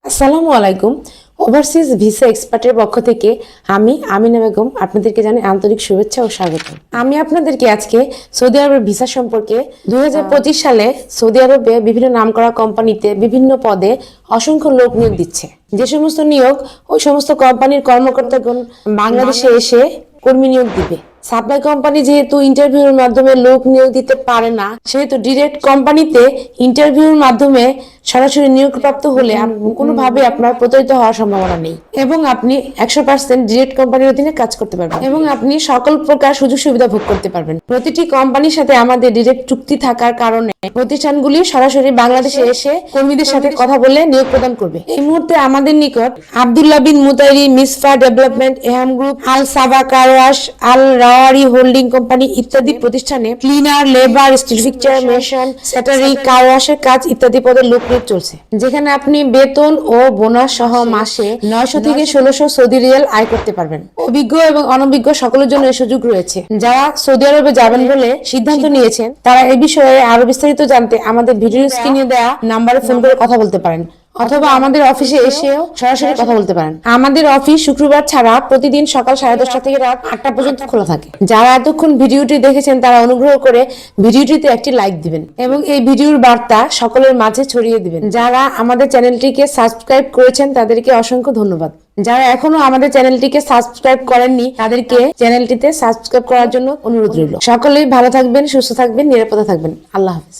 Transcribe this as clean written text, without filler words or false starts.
আসসালামু আলাইকুম। Overseas visa এক্সপার্টের পক্ষ থেকে আমি আমিনা বেগম আপনাদেরকে জানাই আন্তরিক শুভেচ্ছা ও স্বাগত। আমি আপনাদেরকে আজকে সৌদি আরবের ভিসা সম্পর্কে 2025 সালে সৌদি আরবে বিভিন্ন নামকরা কোম্পানিতে বিভিন্ন পদে অসংখ্য লোক নিয়োগ দিচ্ছে। যে সমস্ত নিয়োগ ওই সমস্ত কোম্পানির কর্মকর্তাগণ বাংলাদেশে এসে কর্মী নিয়োগ দিবে। সাপ্লাই কোম্পানি যেহেতু ইন্টারভিউর মাধ্যমে লোক নিয়োগ দিতে পারে না, সেহেতু ডিরেক্ট কোম্পানিতে ইন্টারভিউর মাধ্যমে সরাসরি নিয়োগপ্রাপ্ত হলে কোনোভাবে আপনার প্রতারিত হওয়ার সম্ভাবনা নেই এবং আপনি 100% ডিরেক্ট কোম্পানির অধীনে কাজ করতে পারবেন এবং আপনি সকল প্রকার সুযোগ সুবিধা ভোগ করতে পারবেন। প্রতিটি কোম্পানির সাথে আমাদের ডিরেক্ট চুক্তি থাকার কারণে প্রতিষ্ঠানগুলি সরাসরি বাংলাদেশে এসে কর্মীদের সাথে কথা বলে নিয়োগ প্রদান করবে। এই মুহূর্তে আমাদের নিকট Abdullah bin Mutairi, Misfah development, Eham group, Al Saba car wash, Al Rawari holding company ইত্যাদি প্রতিষ্ঠানে cleaner, labour, steel fixture, mason, shuttering, car ওয়াশের কাজ ইত্যাদি পদে লোক নিয়োগ চলছে, যেখানে আপনি বেতন ও বোনাস সহ মাসে 900 থেকে 1600 সৌদি রিয়াল আয় করতে পারবেন। অভিজ্ঞ এবং অনভিজ্ঞ সকলের জন্য এই সুযোগ রয়েছে। যারা সৌদি আরবে যাবেন বলে সিদ্ধান্ত নিয়েছেন, তারা এই বিষয়ে আরো বিস্তারিত জানতে আমাদের ভিডিও স্ক্রিনে দেওয়া নাম্বারে ফোন করে কথা বলতে পারেন অথবা আমাদের অফিসে এসেও সরাসরি কথা বলতে পারেন। আমাদের অফিস শুক্রবার ছাড়া প্রতিদিন সকাল 10:30 থেকে রাত 8টা পর্যন্ত খোলা থাকে। যারা এতক্ষণ ভিডিওটি দেখেছেন তারা অনুগ্রহ করে ভিডিওটিতে একটি লাইক দিবেন এবং এই ভিডিওর বার্তা সকলের মাঝে ছড়িয়ে দিবেন। যারা আমাদের চ্যানেলটিকে সাবস্ক্রাইব করেছেন তাদেরকে অসংখ্য ধন্যবাদ। যারা এখনো আমাদের চ্যানেলটিকে সাবস্ক্রাইব করেননি তাদেরকে চ্যানেলটিতে সাবস্ক্রাইব করার জন্য অনুরোধ রইল। সকলেই ভালো থাকবেন, সুস্থ থাকবেন, নিরাপদে থাকবেন। আল্লাহ হাফেজ।